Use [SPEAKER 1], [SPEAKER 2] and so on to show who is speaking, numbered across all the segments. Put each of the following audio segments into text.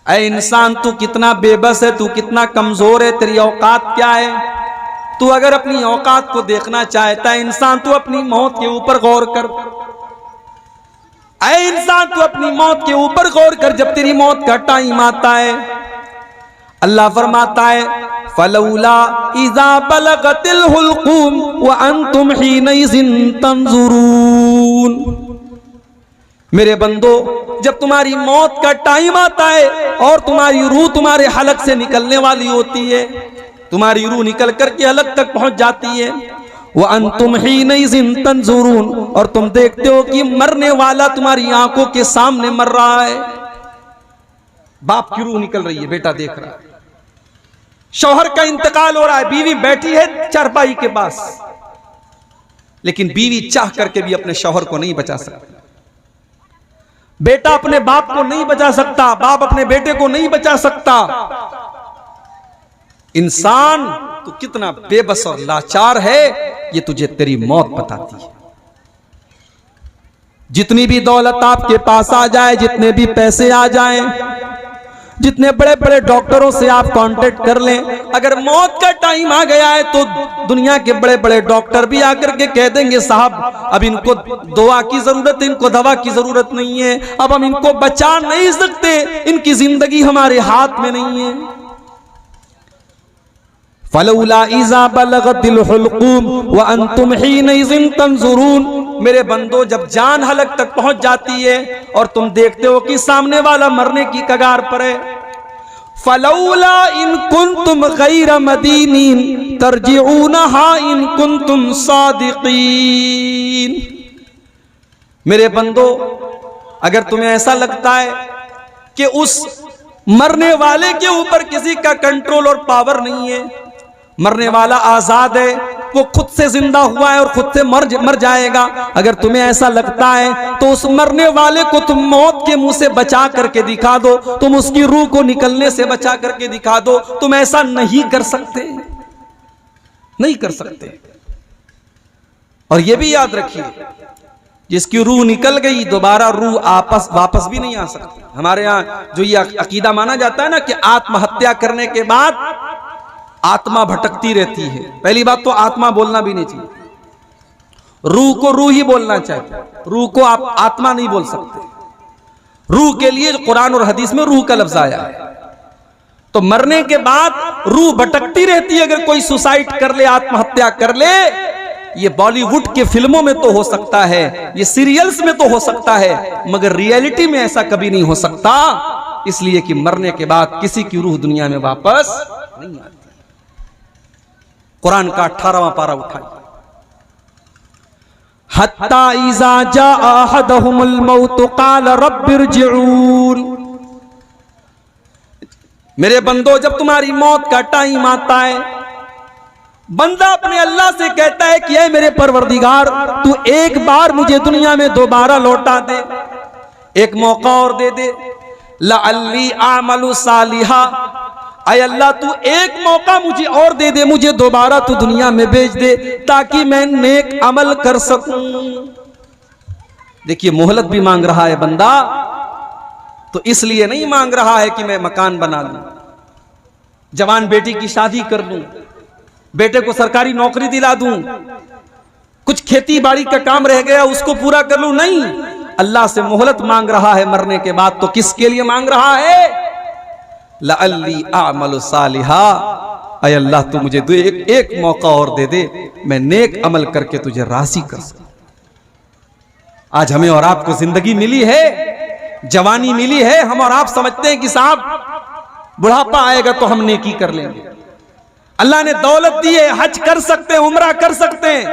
[SPEAKER 1] ऐ इंसान तू कितना बेबस है, तू कितना कमजोर है, तेरी औकात क्या है। तू अगर अपनी औकात को देखना चाहता है इंसान, तू अपनी मौत के ऊपर गौर कर। ऐ इंसान तू अपनी मौत के ऊपर गौर कर। जब तेरी मौत का टाइम आता है, अल्लाह फरमाता है फलौला इज़ा बलगतिल हुल्कूम व अंतुम हीनइज़िन तंजुरून। मेरे बंदो, जब तुम्हारी मौत का टाइम आता है और तुम्हारी रूह तुम्हारे हलक से निकलने वाली होती है, तुम्हारी रूह निकल करके हलक तक पहुंच जाती है, वह अंतुम हीनइज़िन तंजुरून, और तुम देखते हो कि मरने वाला तुम्हारी आंखों के सामने मर रहा है। बाप की रूह निकल रही है, बेटा देख रहा है। शौहर का इंतकाल हो रहा है, बीवी बैठी है चारपाई के पास, लेकिन बीवी चाह करके भी अपने शौहर को नहीं बचा सकती। बेटा अपने बाप को नहीं बचा सकता, बाप अपने बेटे को नहीं बचा सकता। इंसान तो कितना बेबस और लाचार है, ये तुझे तेरी मौत बताती है। जितनी भी दौलत आपके पास आ जाए, जितने भी पैसे आ जाएं, जितने बड़े बड़े डॉक्टरों से आप कांटेक्ट कर लें, अगर मौत का टाइम आ गया है तो दुनिया के बड़े बड़े डॉक्टर भी आकर के कह देंगे साहब अब इनको दुआ की जरूरत है, इनको दवा की जरूरत नहीं है, अब हम इनको बचा नहीं सकते, इनकी जिंदगी हमारे हाथ में नहीं है। फलौला इज़ा बलगतिल हुल्कूम व अंतुम हीनइज़िन तंजुरून। मेरे बंदो, जब जान हलक तक पहुंच जाती है और तुम देखते हो कि सामने वाला मरने की कगार पर है, फलौला इन कुंतुम गैर मदीनीन तरजिऊनहा इन कुंतुम सादिकीन। मेरे बंदो, अगर तुम्हें ऐसा लगता है कि उस मरने वाले के ऊपर किसी का कंट्रोल और पावर नहीं है, मरने वाला आजाद है, वो खुद से जिंदा हुआ है और खुद से मर जाएगा, अगर तुम्हें ऐसा लगता है तो उस मरने वाले को तुम मौत के मुंह से बचा करके दिखा दो, तुम उसकी रूह को निकलने से बचा करके दिखा दो। तुम ऐसा नहीं कर सकते, नहीं कर सकते। और ये भी याद रखिए, जिसकी रूह निकल गई दोबारा रूह वापस भी नहीं आ सकती। हमारे यहाँ जो ये अकीदा माना जाता है ना कि आत्महत्या करने के बाद आत्मा भटकती रहती है, पहली बात तो आत्मा बोलना भी नहीं चाहिए, रूह को रूह ही बोलना चाहिए, रूह को आप आत्मा नहीं बोल सकते। रूह के लिए कुरान और हदीस में रूह का लफ्ज आया है। तो मरने के बाद रूह भटकती रहती है। अगर कोई सुसाइड कर ले, आत्महत्या कर ले, ये बॉलीवुड के फिल्मों में तो हो सकता है, ये सीरियल्स में तो हो सकता है, मगर रियलिटी में ऐसा कभी नहीं हो सकता, इसलिए कि मरने के बाद किसी की रूह दुनिया में वापस नहीं आती। कुरान का 18वां पारा उठाइए। हत्ता इज़ा जाअ अहदहुमुल मौत क़ाल रब्बिरजिऊन। मेरे बंदो, जब तुम्हारी मौत का टाइम आता है, बंदा अपने अल्लाह से कहता है कि ऐ मेरे परवरदिगार, तू एक बार मुझे दुनिया में दोबारा लौटा दे, एक मौका और दे दे। लअल्ली आमलु सालिहा, ऐ अल्लाह तू एक मौका मुझे और दे दे, मुझे दोबारा तू दुनिया में भेज दे ताकि मैं नेक अमल कर सकूं। देखिए, मोहलत भी मांग रहा है बंदा, तो इसलिए नहीं मांग रहा है कि मैं मकान बना लूं, जवान बेटी की शादी कर लूं, बेटे को सरकारी नौकरी दिला दूं, कुछ खेती बाड़ी का काम रह गया उसको पूरा कर लूं। नहीं, अल्लाह से मोहलत मांग रहा है मरने के बाद। तो किसके लिए मांग रहा है? लअल्ली आमलु सालिहा, ऐ अल्लाह तू मुझे एक मौका और दे दे, मैं नेक अमल करके तुझे राजी कर सकूं। आज हमें और आपको जिंदगी मिली है, जवानी मिली है, हम और आप समझते हैं कि साहब बुढ़ापा आएगा तो हम नेकी कर लेंगे। अल्लाह ने दौलत दी है, हज कर सकते हैं, उम्रा कर सकते हैं,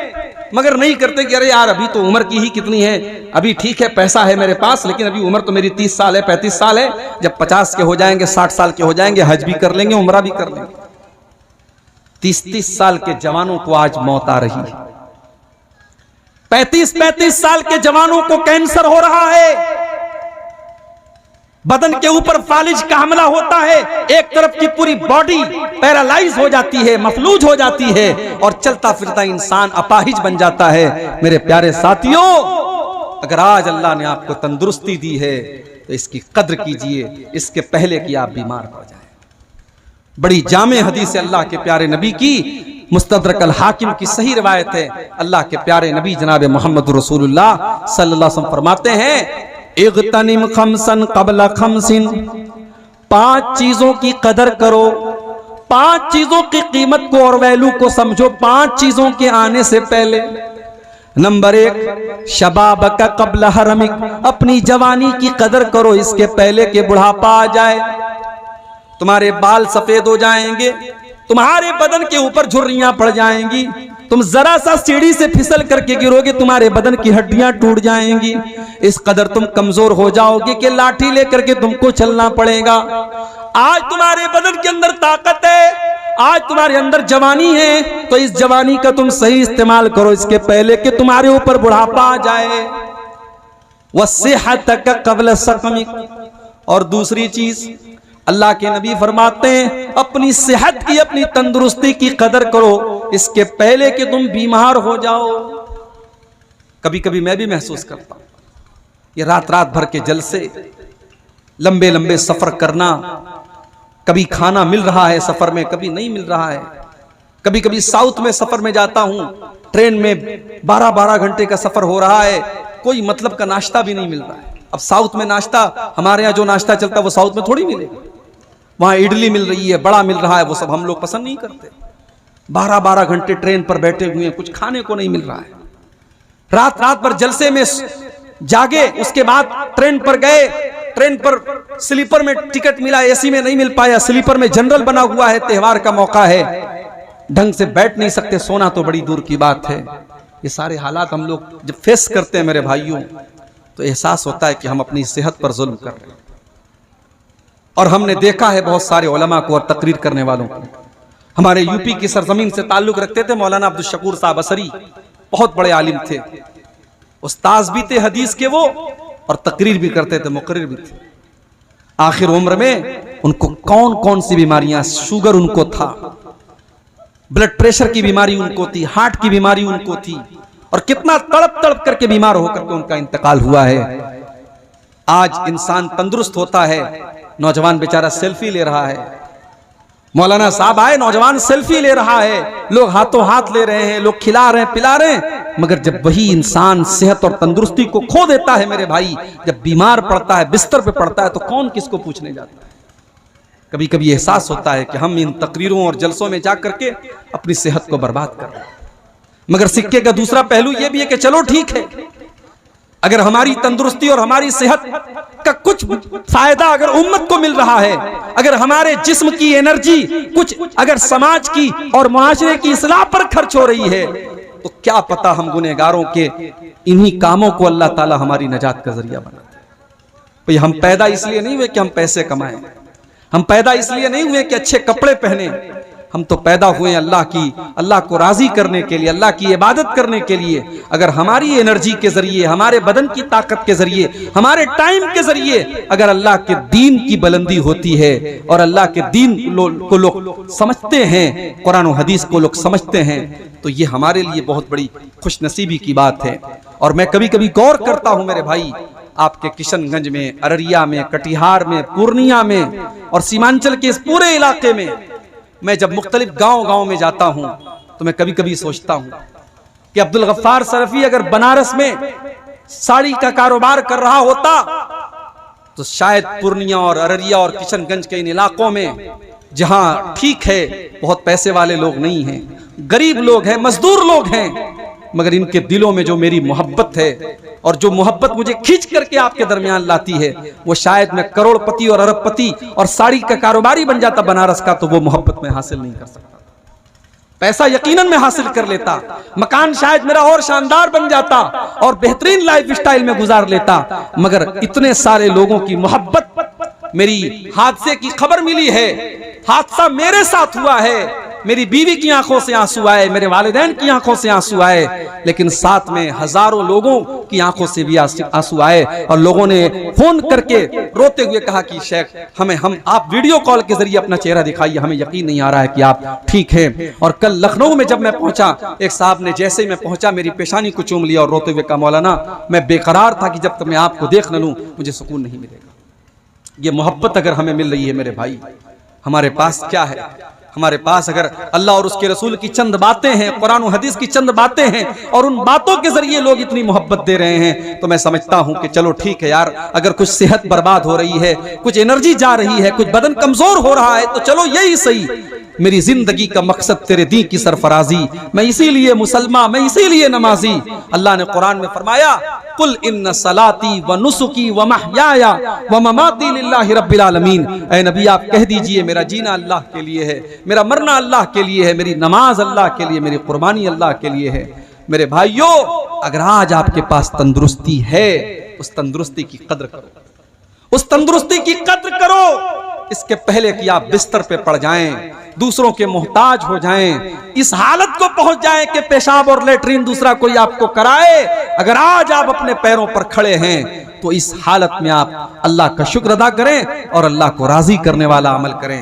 [SPEAKER 1] मगर नहीं करते कि अरे यार अभी तो उम्र की ही कितनी है, अभी ठीक है पैसा है मेरे पास, लेकिन अभी उम्र तो मेरी 30 साल है, 35 साल है, जब 50 के हो जाएंगे, 60 साल के हो जाएंगे, हज भी कर लेंगे, उम्रा भी कर लेंगे। 30-30 साल के जवानों को आज मौत आ रही है, 35-35 साल के जवानों को कैंसर हो रहा है, बदन के ऊपर फालिज का हमला होता है, एक तरफ की पूरी बॉडी पैरालाइज हो जाती है, मफलूज हो जाती है, और चलता फिरता इंसान अपाहिज बन जाता है। मेरे प्यारे साथियों, अगर आज अल्लाह ने आपको तंदुरुस्ती दी है, तो इसकी कद्र कीजिए इसके पहले कि आप बीमार पड़ जाए। बड़ी जामे हदीस है अल्लाह के प्यारे नबी की, मुस्तदरक अल हाकिम की सही रिवायत है। अल्लाह के प्यारे नबी जनाब मोहम्मद रसूलुल्लाह सल्लल्लाहु अलैहि वसल्लम फरमाते हैं, इग़तनिम खमसन क़ब्ल खमसिन, 5 चीजों की कदर करो, 5 चीजों की कीमत को और वैल्यू को समझो 5 चीजों के आने से पहले। नंबर 1, शबाबक क़ब्ल हरमिक, अपनी जवानी की कदर करो इसके पहले कि बुढ़ापा आ जाए। तुम्हारे बाल सफेद हो जाएंगे, तुम्हारे बदन के ऊपर झुर्रियां पड़ जाएंगी, तुम जरा सा सीढ़ी से फिसल करके गिरोगे, तुम्हारे बदन की हड्डियां टूट जाएंगी, इस कदर तुम कमजोर हो जाओगे कि लाठी लेकर के तुमको चलना पड़ेगा। आज तुम्हारे बदन के अंदर ताकत है, आज तुम्हारे अंदर जवानी है, तो इस जवानी का तुम सही इस्तेमाल करो इसके पहले कि तुम्हारे ऊपर बुढ़ापा आ जाए। वस्सिहतक क़ब्ल सक़मिक, और दूसरी चीज अल्लाह के नबी फरमाते हैं अपनी सेहत की, अपनी तंदुरुस्ती की कदर करो इसके पहले कि तुम बीमार हो जाओ। कभी कभी मैं भी महसूस करता हूं ये रात रात भर के जलसे, लंबे लंबे सफर करना, कभी खाना मिल रहा है सफर में, कभी नहीं मिल रहा है। कभी कभी साउथ में सफर में जाता हूं, ट्रेन में 12-12 घंटे का सफर हो रहा है, कोई मतलब का नाश्ता भी नहीं मिल रहा है। अब साउथ में नाश्ता, हमारे यहाँ जो नाश्ता चलता है वो साउथ में थोड़ी मिलेगा। वहां इडली मिल रही है, बड़ा मिल रहा है, वो सब हम लोग पसंद नहीं करते। 12-12 घंटे ट्रेन पर बैठे हुए हैं, कुछ खाने को नहीं मिल रहा है। रात रात भर जलसे में जागे, उसके बाद ट्रेन पर गए, ट्रेन पर स्लीपर में टिकट मिला, एसी में नहीं मिल पाया, स्लीपर में जनरल बना हुआ है, त्योहार का मौका है, ढंग से बैठ नहीं सकते, सोना तो बड़ी दूर की बात है। ये सारे हालात हम लोग जब फेस करते हैं मेरे भाइयों, तो एहसास होता है कि हम अपनी सेहत पर जुल्म कर रहे हैं। और हमने देखा है बहुत सारे उलमा को और तकरीर करने वालों को। हमारे यूपी की सरजमीन से ताल्लुक रखते थे मौलाना अब्दुल शकूर साहब असरी, बहुत बड़े आलिम थे, उस्ताज भी थे हदीस के वो, और तकरीर भी करते थे, मुकर्रिर भी थे। आखिर उम्र में उनको कौन कौन सी बीमारियां, शुगर उनको था, ब्लड प्रेशर की बीमारी उनको थी, हार्ट की बीमारी उनको थी, और कितना तड़प तड़प करके बीमार होकर के उनका इंतकाल हुआ है। आज इंसान तंदुरुस्त होता है, नौजवान बेचारा सेल्फी ले रहा है। मौलाना साहब आए, नौजवान सेल्फी ले रहा है, लोग हाथों हाथ ले रहे हैं, लोग खिला रहे हैं, पिला रहे हैं, मगर जब वही इंसान सेहत और तंदुरुस्ती को खो देता है मेरे भाई, जब बीमार पड़ता है, बिस्तर पे पड़ता है, तो कौन किसको पूछने जाता है। कभी कभी एहसास होता है कि हम इन तकरीरों और जलसों में जा करके अपनी सेहत को बर्बाद कर रहे हैं। मगर सिक्के का दूसरा पहलू यह भी है कि चलो ठीक है, अगर हमारी तंदुरुस्ती और हमारी सेहत का कुछ फायदा अगर उम्मत को मिल रहा है, अगर हमारे जिस्म की एनर्जी कुछ अगर समाज की और मुआशरे की इस्लाह पर खर्च हो रही है, तो क्या पता हम गुनहगारों के इन्हीं कामों को अल्लाह ताला हमारी नजात का जरिया बनाते हैं। भाई हम पैदा इसलिए नहीं हुए कि हम पैसे कमाएं, हम पैदा इसलिए नहीं हुए कि अच्छे कपड़े पहने, हम तो पैदा हुए अल्लाह को राजी करने के लिए, अल्लाह की इबादत करने के लिए। अगर हमारी एनर्जी के जरिए, हमारे बदन की ताकत के जरिए, हमारे टाइम के जरिए अगर अल्लाह के दीन की बुलंदी होती है और अल्लाह के दीन को लोग समझते हैं, कुरान और हदीस को लोग समझते हैं, तो ये हमारे लिए बहुत बड़ी खुशनसीबी की बात है। और मैं कभी कभी गौर करता हूं मेरे भाई, आपके किशनगंज में, अररिया में, कटिहार में, पूर्णिया में और सीमांचल के इस पूरे इलाके में मैं जब मुख्तलिफ गांव में जाता हूं, तो मैं कभी कभी सोचता हूं कि अब्दुल गफ्फार सरफी अगर बनारस में साड़ी का कारोबार कर रहा होता, तो शायद पूर्णिया और अररिया और किशनगंज के इन इलाकों में जहां ठीक है बहुत पैसे वाले लोग नहीं हैं, गरीब लोग हैं, मजदूर लोग हैं, मगर इनके दिलों में जो मेरी मोहब्बत है और जो मोहब्बत मुझे खींच करके आपके दरमियान लाती है, वो शायद मैं करोड़पति और अरबपति और साड़ी का कारोबारी बन जाता बनारस का, तो वो मोहब्बत में हासिल नहीं कर सकता। पैसा यकीनन मैं हासिल कर लेता, मकान शायद मेरा और शानदार बन जाता और बेहतरीन लाइफ स्टाइल में गुजार लेता, मगर इतने सारे लोगों की मोहब्बत, मेरी हादसे की खबर मिली है, हादसा मेरे साथ हुआ है, मेरी बीवी की आंखों से आंसू आए, मेरे वालिदैन की आंखों से आंसू आए, लेकिन साथ में हजारों लोगों की आंखों से भी आंसू आए, और लोगों ने फोन करके रोते हुए कहा कि शेख हम आप वीडियो कॉल के जरिए अपना चेहरा दिखाइए, हमें यकीन नहीं आ रहा है कि आप ठीक हैं। और कल लखनऊ में जब मैं पहुंचा, एक साहब ने जैसे ही मैं पहुंचा मेरी पेशानी को चूम लिया और रोते हुए कहा, मौलाना मैं बेकरार था कि जब तक मैं आपको देख न लूं मुझे सुकून नहीं मिलेगा। ये मोहब्बत अगर हमें मिल रही है मेरे भाई, हमारे पास क्या है? हमारे पास अगर अल्लाह और उसके रसूल की चंद बातें हैं, कुरान और हदीस की चंद बातें हैं, और उन बातों के जरिए लोग इतनी मोहब्बत दे रहे हैं, तो मैं समझता हूं कि चलो ठीक है यार, अगर कुछ सेहत बर्बाद हो रही है, कुछ एनर्जी जा रही है, कुछ बदन कमजोर हो रहा है, तो चलो यही सही, मेरी जिंदगी का मकसद तेरे दी की सरफराजी, मैं इसीलिए मुसलमान, मैं इसीलिए नमाजी। अल्लाह ने कुरान में फरमाया, कुल इन्ना सलाती व नुसुकी व महयाया व ममाती लिल्लाहि रब्बिल आलमीन। ऐ नबी आप कह दीजिए, मेरा जीना अल्लाह के लिए है, मेरा मरना अल्लाह के लिए है, मेरी नमाज अल्लाह के लिए, मेरी कुर्बानी अल्लाह के लिए है। मेरे भाइयों, अगर आज आपके पास तंदुरुस्ती है, उस तंदुरुस्ती की कद्र करो, उस तंदुरुस्ती की कद्र करो। इसके पहले कि आप बिस्तर पे पड़ जाएं, दूसरों के मोहताज हो जाएं, इस हालत को पहुंच जाएं कि पेशाब और लेटरिन दूसरा कोई आपको कराए, अगर आज आप अपने पैरों पर खड़े हैं, तो इस हालत में आप अल्लाह का शुक्र अदा करें और अल्लाह को राजी करने वाला अमल करें।